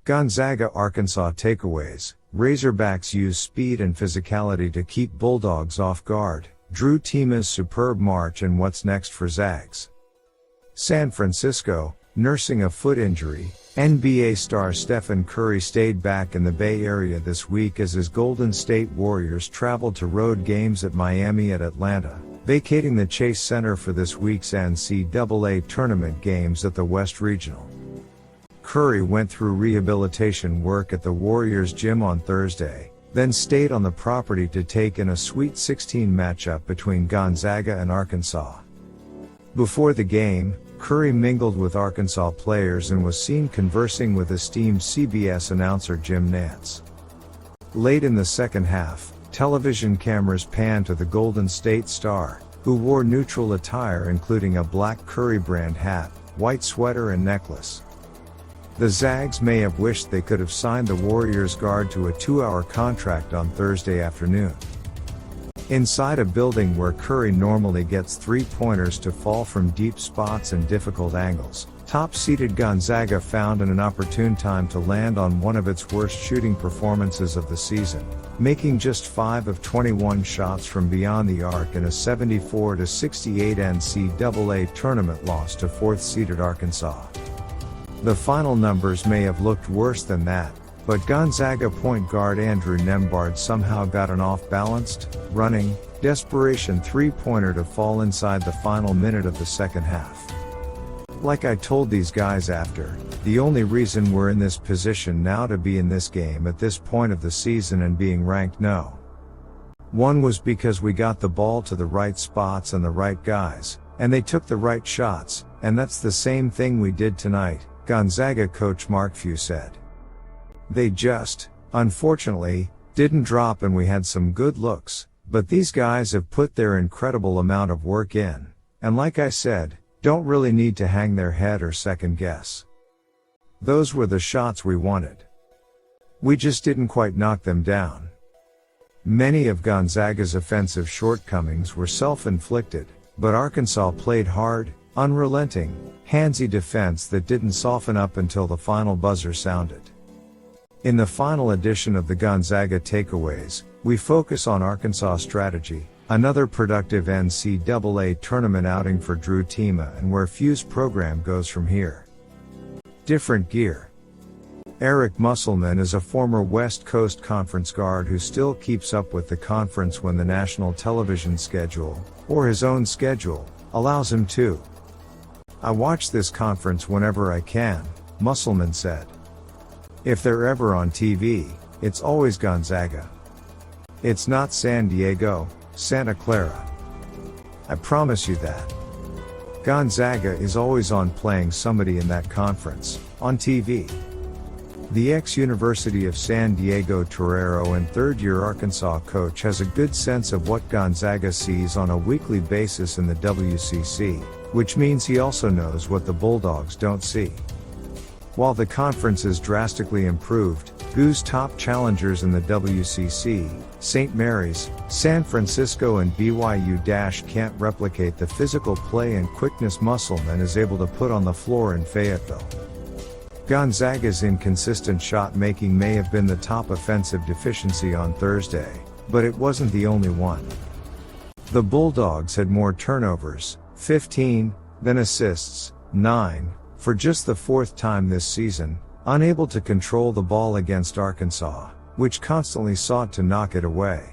Gonzaga Arkansas takeaways. Razorbacks use speed and physicality to keep Bulldogs off guard. Drew Timme's superb march and what's next for Zags. San Francisco, nursing a foot injury, NBA star Stephen Curry stayed back in the Bay Area this week as his Golden State Warriors traveled to road games at Miami and Atlanta, vacating the Chase Center for this week's NCAA tournament games at the West Regional. Curry went through rehabilitation work at the Warriors gym on Thursday, then stayed on the property to take in a Sweet 16 matchup between Gonzaga and Arkansas. Before the game, Curry mingled with Arkansas players and was seen conversing with esteemed CBS announcer Jim Nantz. Late in the second half, television cameras panned to the Golden State star, who wore neutral attire including a black Curry brand hat, white sweater and necklace. The Zags may have wished they could have signed the Warriors guard to a 2-hour contract on Thursday afternoon. Inside a building where Curry normally gets three-pointers to fall from deep spots and difficult angles, top-seeded Gonzaga found an opportune time to land on one of its worst shooting performances of the season, making just 5 of 21 shots from beyond the arc in a 74-68 NCAA tournament loss to 4th-seeded Arkansas. The final numbers may have looked worse than that, but Gonzaga point guard Andrew Nembhard somehow got an off-balanced, running, desperation three-pointer to fall inside the final minute of the second half. Like I told these guys after, the only reason we're in this position now to be in this game at this point of the season and being ranked no. 1 was because we got the ball to the right spots and the right guys, and they took the right shots, and that's the same thing we did tonight, Gonzaga coach Mark Few said. They just, unfortunately, didn't drop and we had some good looks, but these guys have put their incredible amount of work in, and like I said, don't really need to hang their head or second guess. Those were the shots we wanted. We just didn't quite knock them down. Many of Gonzaga's offensive shortcomings were self-inflicted, but Arkansas played hard, unrelenting, handsy defense that didn't soften up until the final buzzer sounded. In the final edition of the Gonzaga Takeaways, we focus on Arkansas strategy, another productive NCAA tournament outing for Drew Timme and where Few's program goes from here. Different gear. Eric Musselman is a former West Coast Conference guard who still keeps up with the conference when the national television schedule, or his own schedule, allows him to. I watch this conference whenever I can, Musselman said. If they're ever on TV, it's always Gonzaga. It's not San Diego, Santa Clara. I promise you that. Gonzaga is always on playing somebody in that conference, on TV. The ex-University of San Diego Torero and third-year Arkansas coach has a good sense of what Gonzaga sees on a weekly basis in the WCC, which means he also knows what the Bulldogs don't see. While the conference is drastically improved, GU's top challengers in the WCC, St. Mary's, San Francisco and BYU can't replicate the physical play and quickness Musselman is able to put on the floor in Fayetteville. Gonzaga's inconsistent shot making may have been the top offensive deficiency on Thursday, but it wasn't the only one. The Bulldogs had more turnovers, 15, than assists, 9, for just the 4th time this season, unable to control the ball against Arkansas, which constantly sought to knock it away.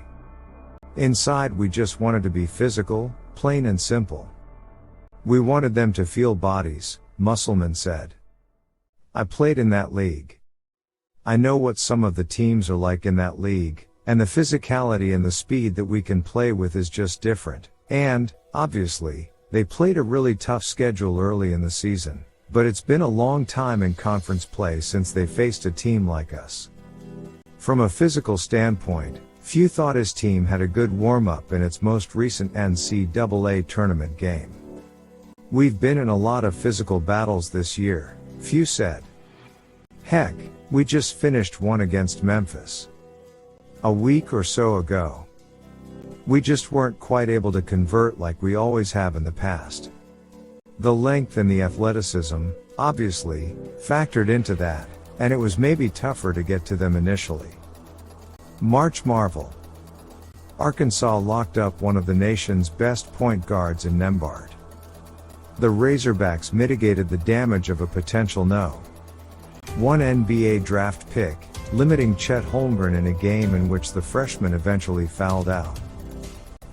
Inside we just wanted to be physical, plain and simple. We wanted them to feel bodies, Musselman said. I played in that league. I know what some of the teams are like in that league, and the physicality and the speed that we can play with is just different, and, obviously, they played a really tough schedule early in the season. But it's been a long time in conference play since they faced a team like us. From a physical standpoint, Few thought his team had a good warm-up in its most recent NCAA tournament game. We've been in a lot of physical battles this year, Few said. Heck, we just finished one against Memphis a week or so ago. We just weren't quite able to convert like we always have in the past. The length and the athleticism, obviously, factored into that, and it was maybe tougher to get to them initially. March Marvel. Arkansas locked up one of the nation's best point guards in Nembhard. The Razorbacks mitigated the damage of a potential No.1 NBA draft pick, limiting Chet Holmgren in a game in which the freshman eventually fouled out.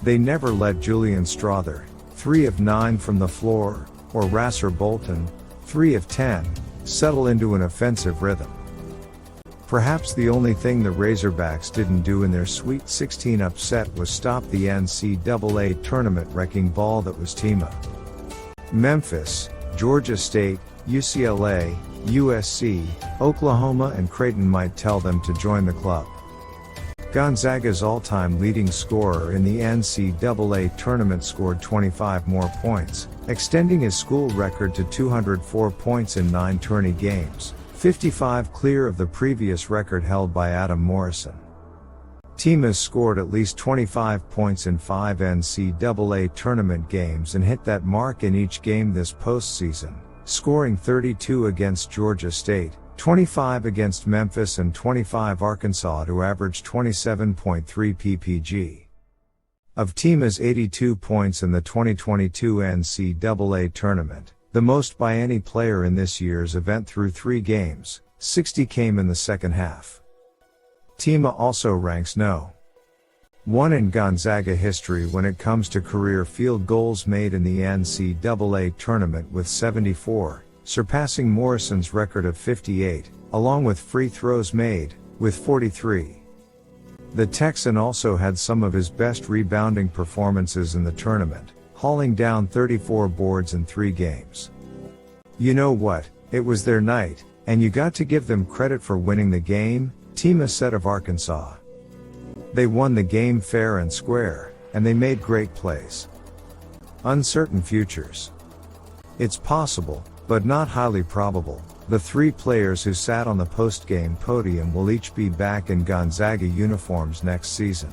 They never let Julian Strother, 3 of 9 from the floor, or Rasser Bolton, 3 of 10, settle into an offensive rhythm. Perhaps the only thing the Razorbacks didn't do in their Sweet 16 upset was stop the NCAA tournament wrecking ball that was timme. Memphis, Georgia State, UCLA, USC, Oklahoma and Creighton might tell them to join the club. Gonzaga's all-time leading scorer in the NCAA tournament scored 25 more points, extending his school record to 204 points in 9 tourney games, 55 clear of the previous record held by Adam Morrison. Timme scored at least 25 points in 5 NCAA tournament games and hit that mark in each game this postseason, scoring 32 against Georgia State, 25 against Memphis and 25 Arkansas to average 27.3 ppg. Of Timme's 82 points in the 2022 NCAA tournament, the most by any player in this year's event through 3 games, 60 came in the second half. Timme also ranks No.1 in Gonzaga history when it comes to career field goals made in the NCAA tournament with 74, surpassing Morrison's record of 58, along with free throws made, with 43. The Texan also had some of his best rebounding performances in the tournament, hauling down 34 boards in 3 games. You know what, it was their night, and you got to give them credit for winning the game, Timme said of Arkansas. They won the game fair and square, and they made great plays. Uncertain futures. It's possible, but not highly probable, the 3 players who sat on the post-game podium will each be back in Gonzaga uniforms next season.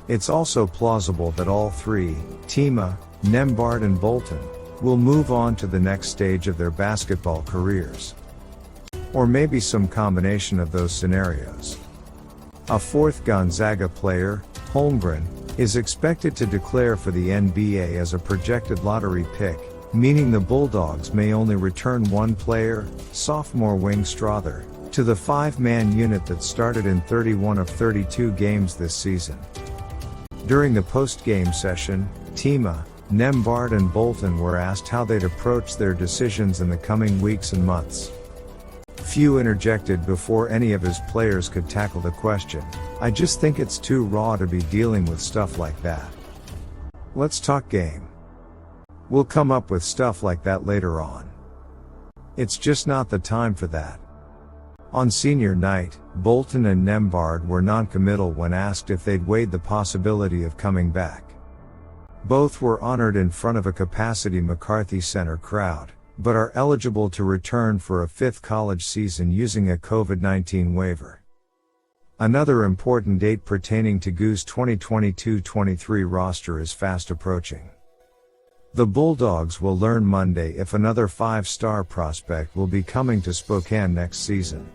It's also plausible that all 3, Timme, Nembhard and Bolton, will move on to the next stage of their basketball careers. Or maybe some combination of those scenarios. A 4th Gonzaga player, Holmgren, is expected to declare for the NBA as a projected lottery pick, meaning the Bulldogs may only return 1 player, sophomore wing Strother, to the 5-man unit that started in 31 of 32 games this season. During the post-game session, Timme, Nembhard and Bolton were asked how they'd approach their decisions in the coming weeks and months. Few interjected before any of his players could tackle the question. I just think it's too raw to be dealing with stuff like that. Let's talk game. We'll come up with stuff like that later on. It's just not the time for that. On senior night, Bolton and Nembhard were non-committal when asked if they'd weighed the possibility of coming back. Both were honored in front of a capacity McCarthey Center crowd, but are eligible to return for a 5th college season using a COVID-19 waiver. Another important date pertaining to GU's 2022-23 roster is fast approaching. The Bulldogs will learn Monday if another 5-star prospect will be coming to Spokane next season.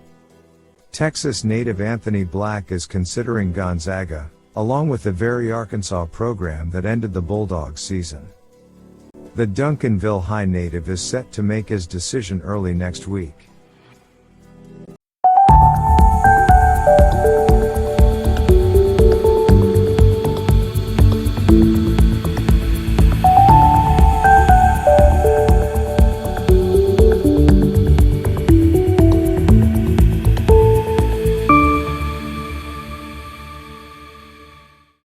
Texas native Anthony Black is considering Gonzaga, along with the very Arkansas program that ended the Bulldogs season. The Duncanville High native is set to make his decision early next week.